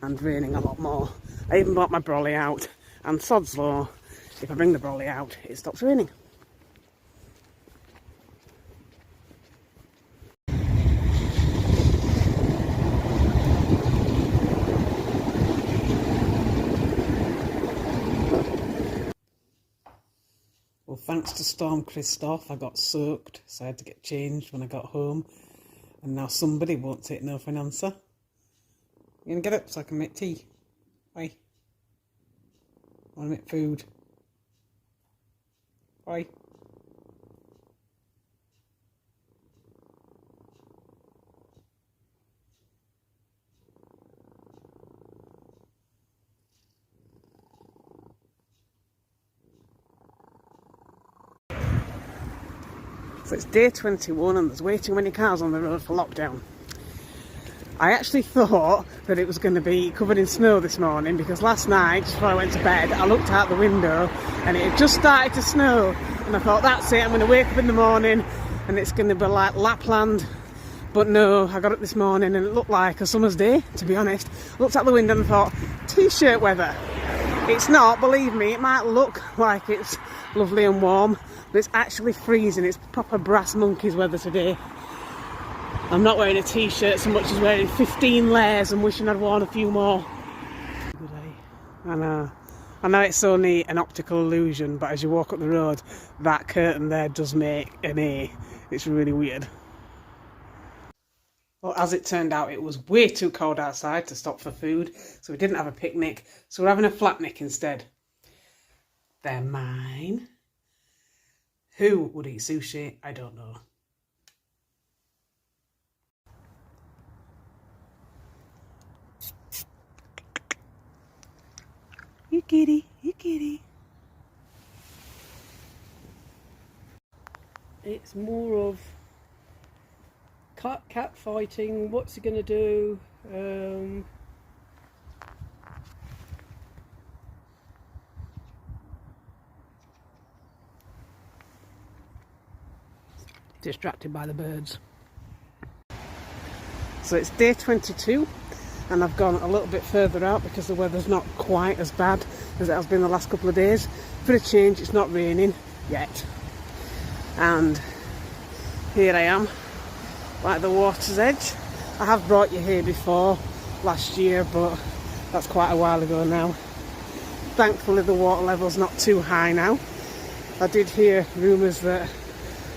and raining a lot more. I even brought my brolly out, and sod's law, if I bring the brolly out, it stops raining. Well, thanks to Storm Christoph, I got soaked, so I had to get changed when I got home. And now somebody won't take no for an answer. You gonna get up so I can make tea? Bye. I want to make food. Bye. So it's day 21 and there's way too many cars on the road for lockdown. I actually thought that it was going to be covered in snow this morning because last night, just before I went to bed, I looked out the window and it had just started to snow. And I thought, that's it, I'm going to wake up in the morning and it's going to be like Lapland. But no, I got up this morning and it looked like a summer's day, to be honest. I looked out the window and thought, t-shirt weather. It's not, believe me, it might look like it's lovely and warm, but it's actually freezing. It's proper brass monkeys weather today. I'm not wearing a t-shirt so much as wearing 15 layers and wishing I'd worn a few more. Good day. I know it's only an optical illusion, but as you walk up the road, that curtain there does make an A. It's really weird. Well, as it turned out, it was way too cold outside to stop for food, so we didn't have a picnic, so we're having a flatnick instead. They're mine. Who would eat sushi? I don't know. You kitty, you kitty. It's more of cat fighting. What's he going to do? Distracted by the birds. So it's day 22 and I've gone a little bit further out because the weather's not quite as bad as it has been the last couple of days. For a change, it's not raining yet. And here I am, right at the water's edge. I have brought you here before, last year, but that's quite a while ago now. Thankfully the water level's not too high now. I did hear rumours that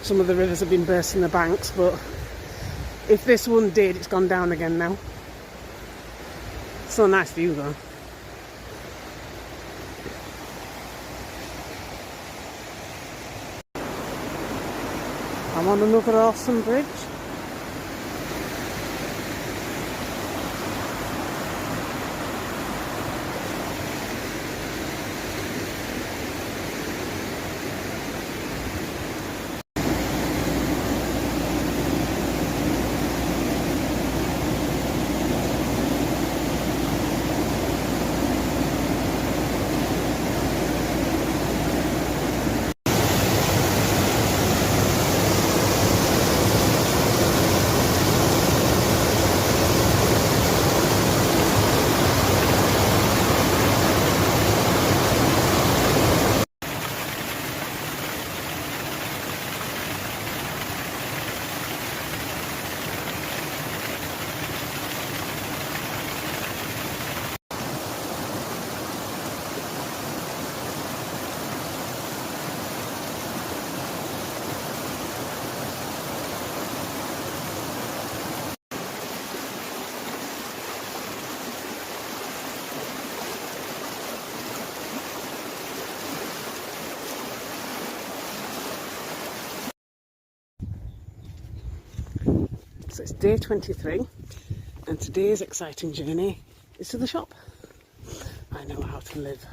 some of the rivers have been bursting the banks, but if this one did, it's gone down again now. So nice view though. I'm on another awesome bridge. So it's day 23 and today's exciting journey is to the shop. I know how to live.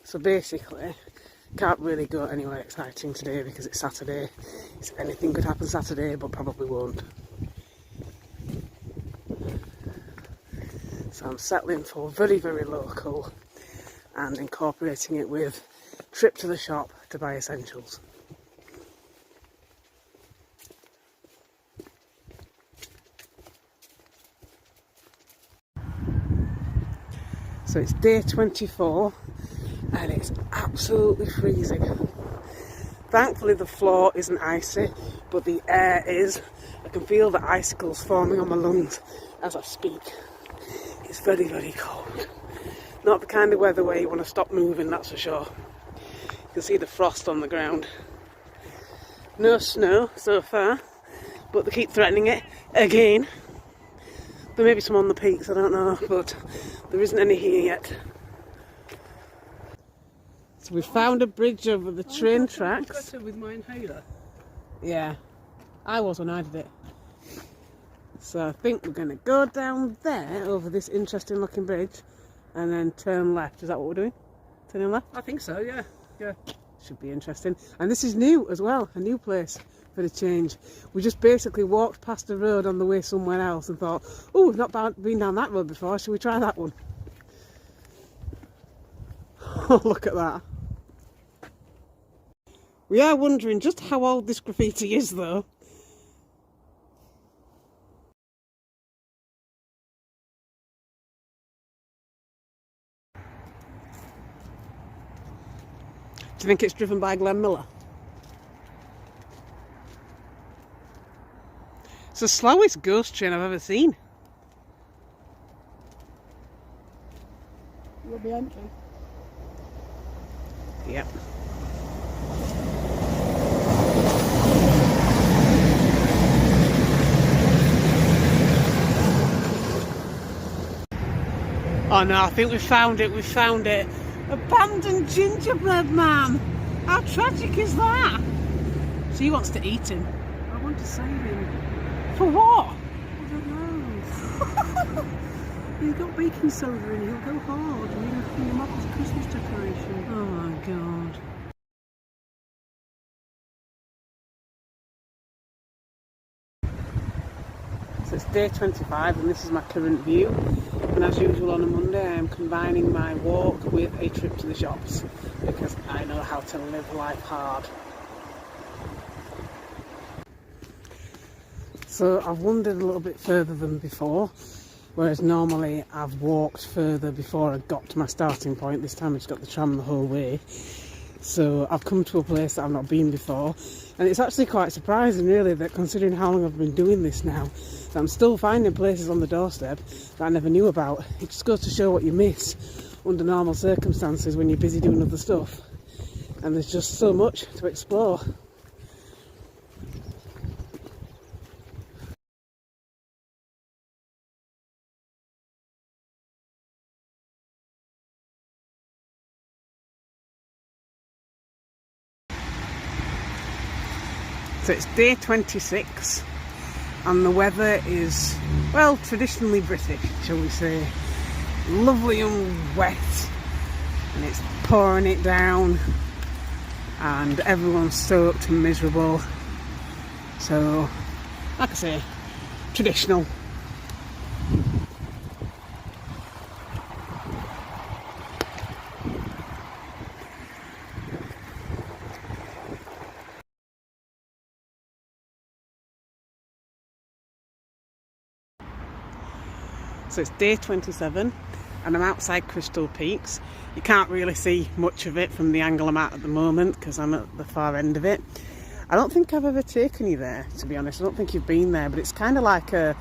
So basically, can't really go anywhere exciting today because it's Saturday. So anything could happen Saturday, but probably won't. So I'm settling for very, very local and incorporating it with trip to the shop to buy essentials. So it's day 24 and it's absolutely freezing. Thankfully the floor isn't icy, but the air is. I can feel the icicles forming on my lungs as I speak. It's very, very cold. Not the kind of weather where you want to stop moving, that's for sure. You can see the frost on the ground. No snow so far, but they keep threatening it again. There may be some on the peaks, I don't know, but there isn't any here yet. So we found a bridge over the train tracks. Better with my inhaler. Yeah, I was when I did it. So I think we're going to go down there over this interesting looking bridge and then turn left. Is that what we're doing? Turning left? I think so, yeah. Yeah. Should be interesting. And this is new as well, a new place for the change. We just basically walked past a road on the way somewhere else and thought, oh, we've not been down that road before, should we try that one? Oh, look at that. We are wondering just how old this graffiti is though. Do you think it's driven by Glenn Miller? It's the slowest ghost train I've ever seen. You'll be empty. Yep. Oh no, I think we found it, Abandoned gingerbread man! How tragic is that? She wants to eat him. I want to save him. For what? I don't know. He's got baking soda in, he'll go hard. And he'll clean him up as a Christmas decoration. Oh my god. So it's day 25 and this is my current view. And as usual on a Monday I am combining my walk with a trip to the shops because I know how to live life hard. So I've wandered a little bit further than before, whereas normally I've walked further before I got to my starting point. This time I just got the tram the whole way. So I've come to a place that I've not been before, and it's actually quite surprising really that considering how long I've been doing this now, that I'm still finding places on the doorstep that I never knew about. It just goes to show what you miss under normal circumstances when you're busy doing other stuff, and there's just so much to explore. So it's day 26 and the weather is, well, traditionally British, shall we say. Lovely and wet, and it's pouring it down and everyone's soaked and miserable. So, like I say, traditional. So it's day 27 and I'm outside Crystal Peaks. You can't really see much of it from the angle I'm at the moment because I'm at the far end of it. I don't think I've ever taken you there, to be honest. I don't think you've been there, but it's kind of like a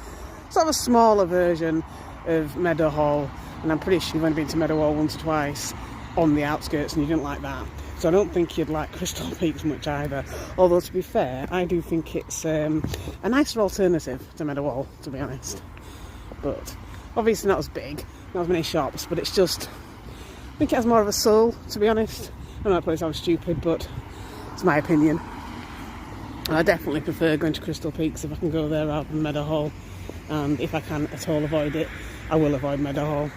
sort of a smaller version of Meadowhall, and I'm pretty sure you've only been to Meadowhall once or twice on the outskirts and you didn't like that. So I don't think you'd like Crystal Peaks much either. Although to be fair, I do think it's a nicer alternative to Meadowhall, to be honest. But obviously not as big, not as many shops, but it's just, I think it has more of a soul, to be honest. I know that place sounds stupid, but it's my opinion. I definitely prefer going to Crystal Peaks if I can go there rather than Meadowhall, and if I can at all avoid it, I will avoid Meadowhall.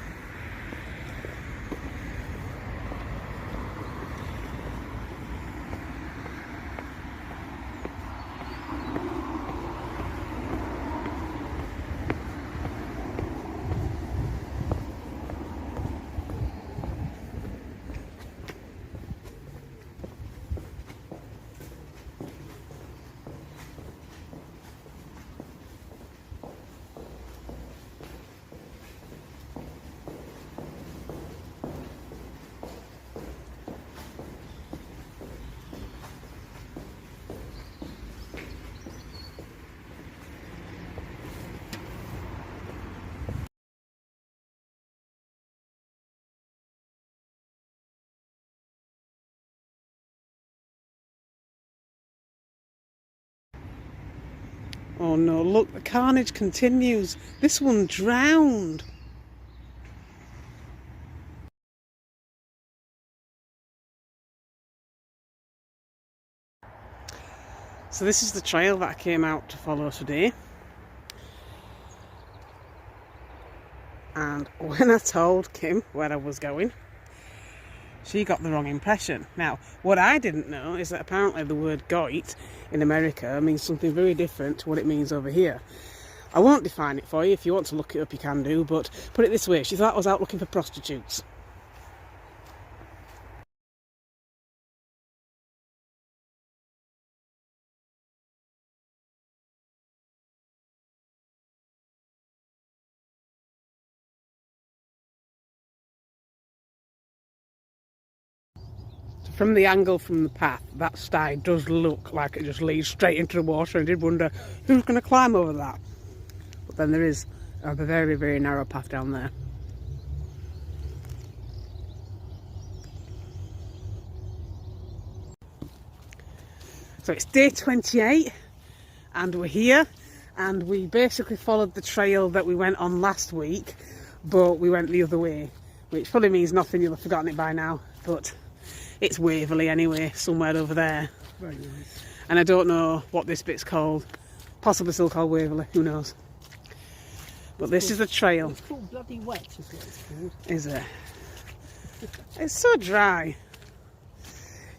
Oh no, look, the carnage continues. This one drowned. So this is the trail that I came out to follow today. And when I told Kim where I was going, she got the wrong impression. Now, what I didn't know is that apparently the word goit in America means something very different to what it means over here. I won't define it for you. If you want to look it up, you can do, but put it this way, she thought I was out looking for prostitutes. From the angle from the path, that stag does look like it just leads straight into the water. I did wonder who's going to climb over that. But then there is a very, very narrow path down there. So it's day 28 and we're here, and we basically followed the trail that we went on last week, but we went the other way, which probably means nothing, you'll have forgotten it by now, but it's Waverley anyway, somewhere over there. Very nice. And I don't know what this bit's called. Possibly still called Waverley, who knows. But this is the trail. It's called Bloody Wet is what it's called. Is it? It's so dry.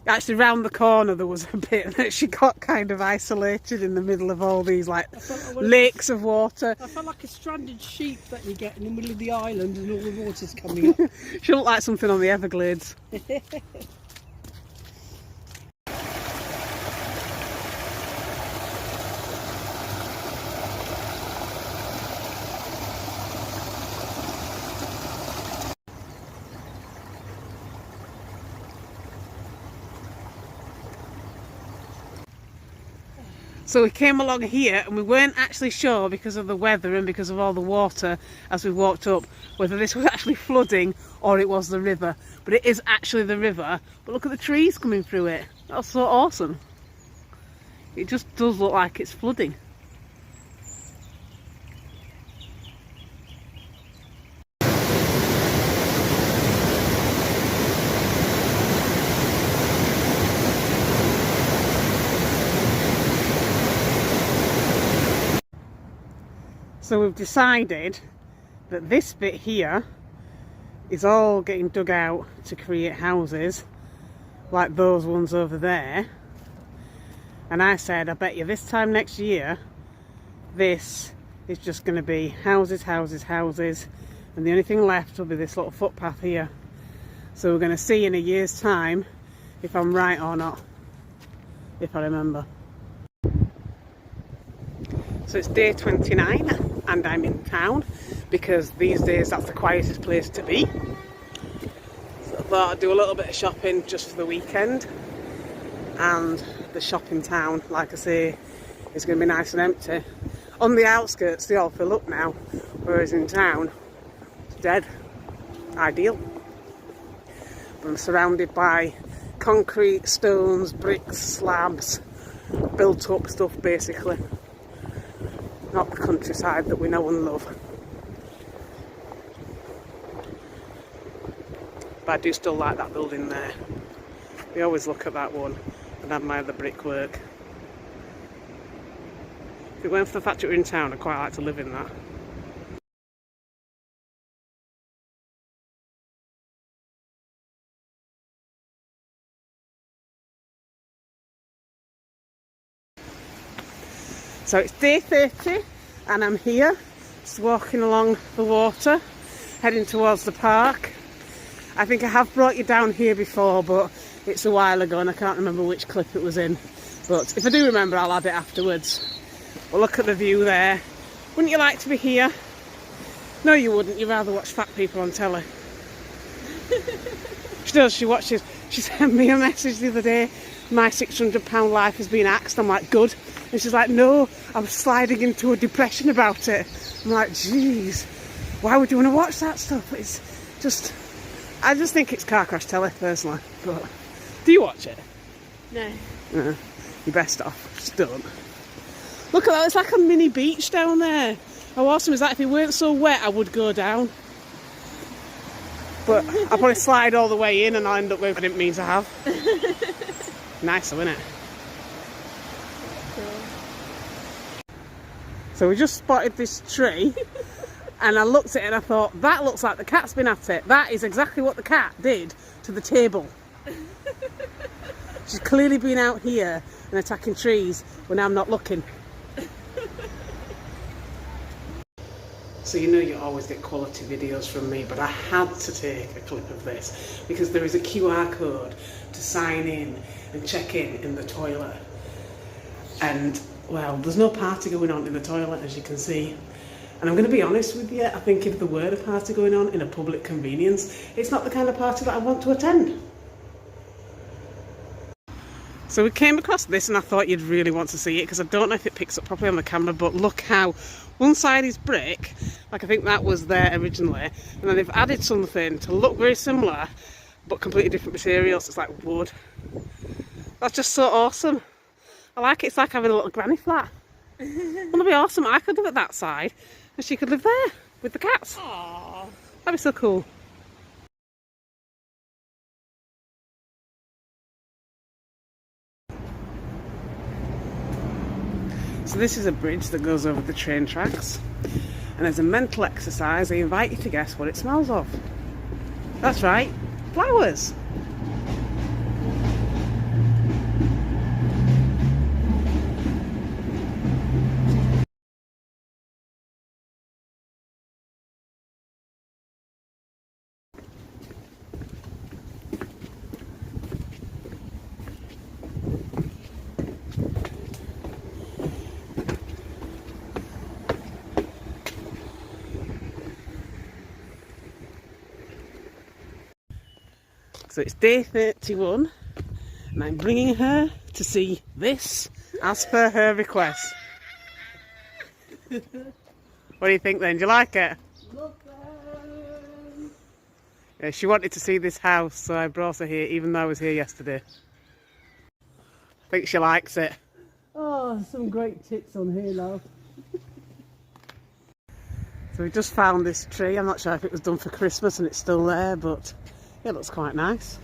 Actually, round the corner there was a bit that she got kind of isolated in the middle of all these like lakes of water. I felt like a stranded sheep that you get in the middle of the island and all the water's coming up. She looked like something on the Everglades. So we came along here and we weren't actually sure, because of the weather and because of all the water as we walked up, whether this was actually flooding or it was the river. But it is actually the river. But look at the trees coming through it. That's so awesome. It just does look like it's flooding. So we've decided that this bit here is all getting dug out to create houses like those ones over there. And I said, I bet you this time next year this is just going to be houses, houses, houses, and the only thing left will be this little footpath here. So we're going to see in a year's time if I'm right or not, if I remember. So it's day 29 and I'm in town because these days that's the quietest place to be. So I thought I'd do a little bit of shopping just for the weekend, and the shop in town, like I say, is going to be nice and empty. On the outskirts they all fill up now, whereas in town it's dead. Ideal. I'm surrounded by concrete, stones, bricks, slabs, built up stuff basically. Not the countryside that we know and love. But I do still like that building there. We always look at that one and admire the brickwork. If it weren't for the fact that we're in town, I'd quite like to live in that. So it's day 30 and I'm here, just walking along the water, heading towards the park. I think I have brought you down here before, but it's a while ago and I can't remember which clip it was in. But if I do remember, I'll add it afterwards. Well, look at the view there. Wouldn't you like to be here? No, you wouldn't. You'd rather watch fat people on telly. She does. She watches. She sent me a message the other day. My £600 life has been axed. I'm like, good. And she's like, no, I'm sliding into a depression about it. I'm like, jeez, why would you want to watch that stuff? It's just, I just think it's car crash telly, personally. But do you watch it? No. No. You're best off. Just don't. Look at that. It's like a mini beach down there. How awesome is that? If it weren't so wet, I would go down. But I'll probably slide all the way in and I'll end up where I didn't mean to have. Nice though, isn't it? Cool. So we just spotted this tree and I looked at it and I thought, that looks like the cat's been at it. That is exactly what the cat did to the table. She's clearly been out here and attacking trees when I'm not looking. So you know you always get quality videos from me, but I had to take a clip of this because there is a QR code to sign in and check in the toilet. And, well, there's no party going on in the toilet, as you can see. And I'm going to be honest with you, I think if there were a party going on in a public convenience, it's not the kind of party that I want to attend. So we came across this and I thought you'd really want to see it because I don't know if it picks up properly on the camera, but look how one side is brick, like I think that was there originally, and then they've added something to look very similar but completely different materials. It's like wood. That's just so awesome. I like it. It's like having a little granny flat. Wouldn't it be awesome? I could live at that side and she could live there with the cats. Aww. That'd be so cool. So this is a bridge that goes over the train tracks, and as a mental exercise I invite you to guess what it smells of. That's right, flowers. So it's day 31 and I'm bringing her to see this as per her request. What do you think then? Do you like it? Yeah, she wanted to see this house, so I brought her here even though I was here yesterday. I think she likes it. Oh, some great tits on here, love. So we just found this tree. I'm not sure if it was done for Christmas and it's still there, but it looks quite nice.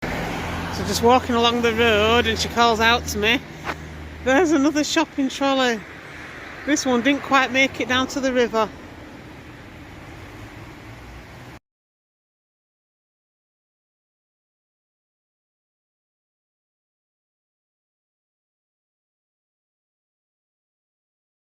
So just walking along the road and she calls out to me, there's another shopping trolley. This one didn't quite make it down to the river.